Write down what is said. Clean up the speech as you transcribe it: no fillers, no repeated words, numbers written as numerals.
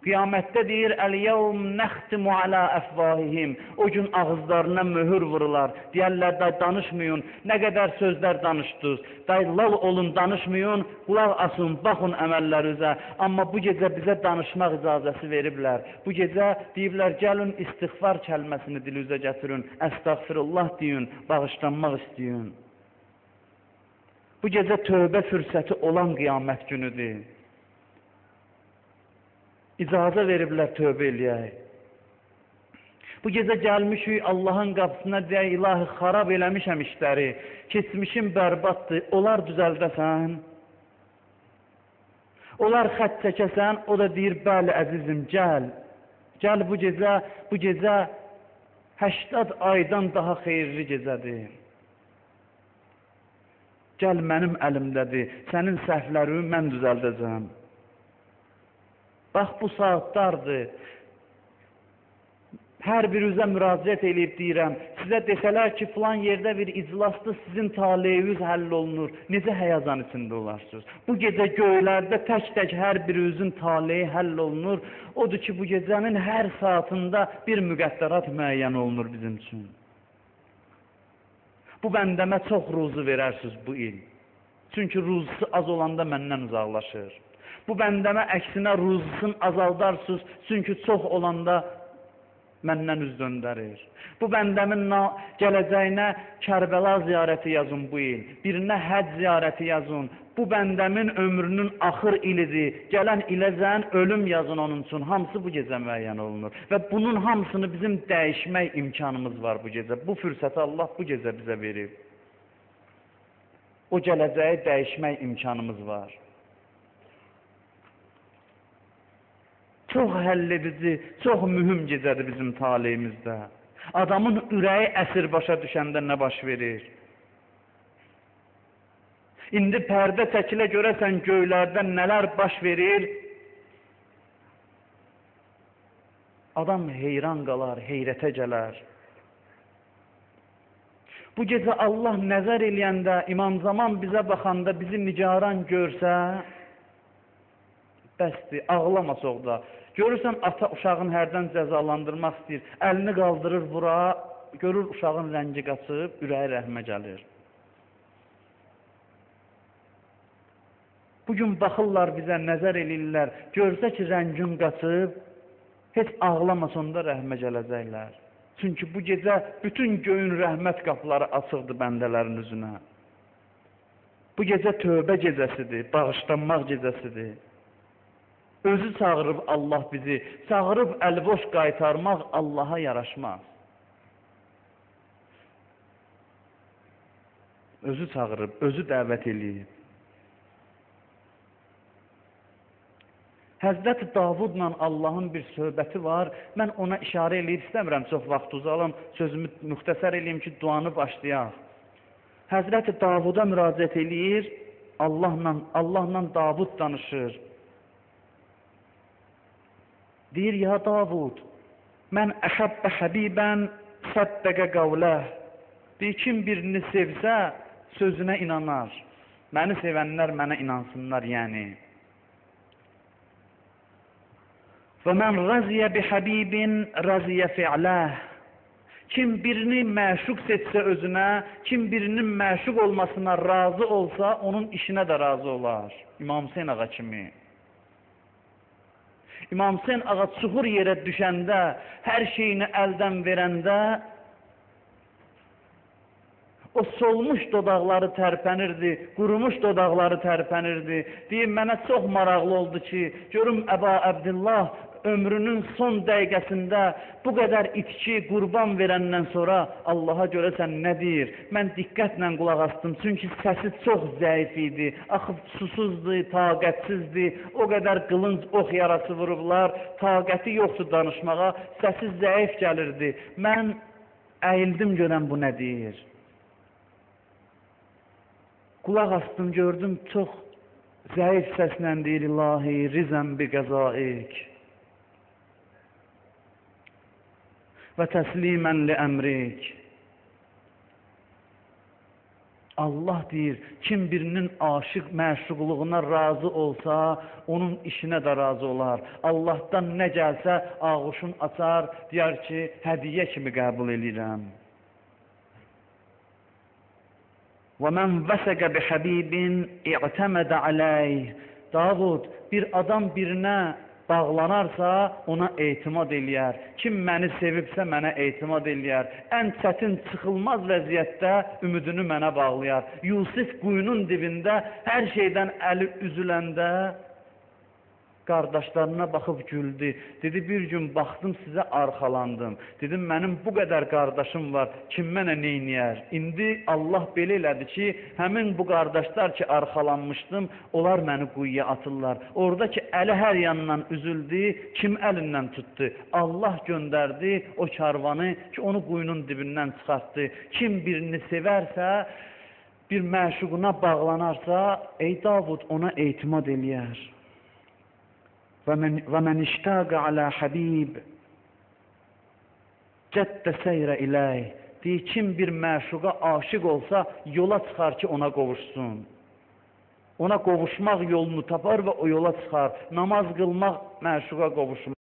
Qiyamətdə deyir, Əl-yevm nəxtimu alə əfvahihim. O gün ağızlarına möhür vurular. Deyərlər, day danışmayın, nə qədər sözlər danışdınız. Day lal olun, danışmayın, qulaq asın, baxın əməllərinizə. Amma bu gecə bizə danışmaq icazəsi veriblər. Bu gecə deyiblər, gəlin istiğfar kəlməsini dilinizə gətirin, əstəğfirullah deyin, bağışlanmaq istəyin. Bu gecə tövbə fürsəti olan qiyamət günüdür. İcazə veriblər tövbə eləyək. Bu gecə gəlmişik Allahın qapısına deyək, ilahi xarab eləmişəm işləri, keçmişim bərbaddır, onlar düzəldəsən. Onlar xət çəkəsən, o da deyir, bəli əzizim, gəl. Gəl bu gecə 80 aydan daha xeyirli gecədir. Gəl mənim əlimdədir, sənin səhvlərini mən düzəldəcəm. Bax, bu saatlardır. Hər birinizə müraciət edib deyirəm, sizə desələr ki, filan yerdə bir iclasda sizin taleyiniz həll olunur, necə həyazan içində olarsınız? Bu gecə göylərdə tək-tək hər birinizin taleyi həll olunur, odur ki, bu gecənin hər saatında bir müqəddərat müəyyən olunur bizim üçün. Bu bəndəmə çox ruzu verərsiniz bu il. Çünki ruzusu az olanda məndən uzaqlaşır. Bu bəndəmə əksinə ruzusunu azaldarsınız, çünki çox olanda məndən üz döndərir. Bu bəndəmin gələcəyinə Kərbəla ziyarəti yazın bu il, birinə həc ziyarəti yazın. Bu bəndəmin ömrünün axır ilidir, gələn iləcən ölüm yazın onun üçün, hamısı bu gecə müəyyən olunur. Və bunun hamısını bizim dəyişmək imkanımız var bu gecə. Bu fürsəti Allah bu gecə bizə verib. O gələcəyi dəyişmək imkanımız var. Çox həlledici, çox mühüm gecədir bizim taleyimizdə. Adamın ürəyi əsir başa düşəndə nə baş verir? İndi pərdə çəkilə görəsən göylərdə nələr baş verir? Adam heyran qalar, heyrətə gələr. Bu gecə Allah nəzər eləyəndə, İmam Zaman bizə baxanda bizi nigaran görsə, bəsdir, ağlamasaq da. Görürsən, ata uşağın hərdən cəzalandırmaq istəyir, əlini qaldırır bura, görür uşağın rəngi qaçıb, ürəyi rəhmə gəlir. Bugün baxırlar bizə, nəzər eləyirlər, görsə ki, rəngin qaçıb, heç ağlamasan da rəhmə gələcəklər. Çünki bu gecə bütün göyün rəhmət qapıları açıqdır bəndələrin üzünə. Bu gecə tövbə gecəsidir, bağışlanmaq gecəsidir. Özü çağırıb Allah bizi, çağırıb əl-boş qaytarmaq Allaha yaraşmaz. Özü çağırıb, özü dəvət eləyib. Həzrət Davudla Allahın bir söhbəti var, mən ona işarə eləyib istəmirəm, çox vaxt uzalım, sözümü müxtəsər eləyim ki, duanı başlayaq. Həzrət Davuda müraciət eləyir, Allahla Davud danışır. Deyir, ya Davud, mən əxəbbə həbibən səddəqə qavləh. Deyir, kim birini sevsə, sözünə inanar. Məni sevənlər mənə inansınlar, yəni. Və mən rəziyə bi həbibin rəziyə fi'ləh. Kim birini məşuq seçsə özünə, kim birinin məşuq olmasına razı olsa, onun işinə də razı olar. İmam Hüseyin ağa kimi. İmam Hüseyin ağa çuxur yerə düşəndə, hər şeyini əldən verəndə, o solmuş dodaqları tərpənirdi, qurumuş dodaqları tərpənirdi. Deyir, mənə çox maraqlı oldu ki, görüm Əba Əbdillah ömrünün son dəqiqəsində bu qədər itki, qurban verəndən sonra Allaha görəsən nə deyir? Mən diqqətlə qulaq astım, çünki səsi çox zəif idi, axıb susuzdu, taqətsizdi, o qədər qılınc, ox yarası vurublar, taqəti yoxdur danışmağa, səsi zəif gəlirdi. Mən əyildim görəm bu nə deyir? Qulaq astım, gördüm, çox zəif səslə deyir, İlahi, rizəm bi qəzaik. Və təslimən li əmrik. Allah deyir, kim birinin aşıq məşuqluğuna razı olsa, onun işinə də razı olar. Allahdan nə gəlsə, ağuşun açar, deyər ki, hədiyyə kimi qəbul edirəm. وَمَنْ وَسَقَ بِحَبِيبٍ اِعْتَمَدَ عَلَيْهِ Davud, bir adam birinə bağlanarsa, ona etimad eləyər. Kim məni sevibsə, mənə etimad eləyər. Ən çətin, çıxılmaz vəziyyətdə ümidini mənə bağlayar. Yusif quyunun dibində hər şeydən əli üzüləndə qardaşlarına baxıb güldü. Dedi, bir gün baxdım sizə arxalandım. Dedim, mənim bu qədər qardaşım var, kim mənə neyniyər? İndi Allah belə elədi ki, həmin bu qardaşlar ki, arxalanmışdım, onlar məni quyuya atırlar. Oradakı əli hər yandan üzüldü, kim əlindən tutdu? Allah göndərdi o karvanı ki, onu quyunun dibindən çıxartdı. Kim birini sevərsə, bir məşuquna bağlanarsa, ey Davud, ona etimad eləyər. وَمَنْ اِشْتَاقَ عَلَى حَبِيبٍ جَدَّ سَيْرَ اِلَيْهِ Deyir, kim bir məşuqa aşıq olsa, yola çıxar ki, ona qovuşsun. Ona qovuşmaq yolunu tapar və o yola çıxar. Namaz qılmaq məşuqa qovuşmaq.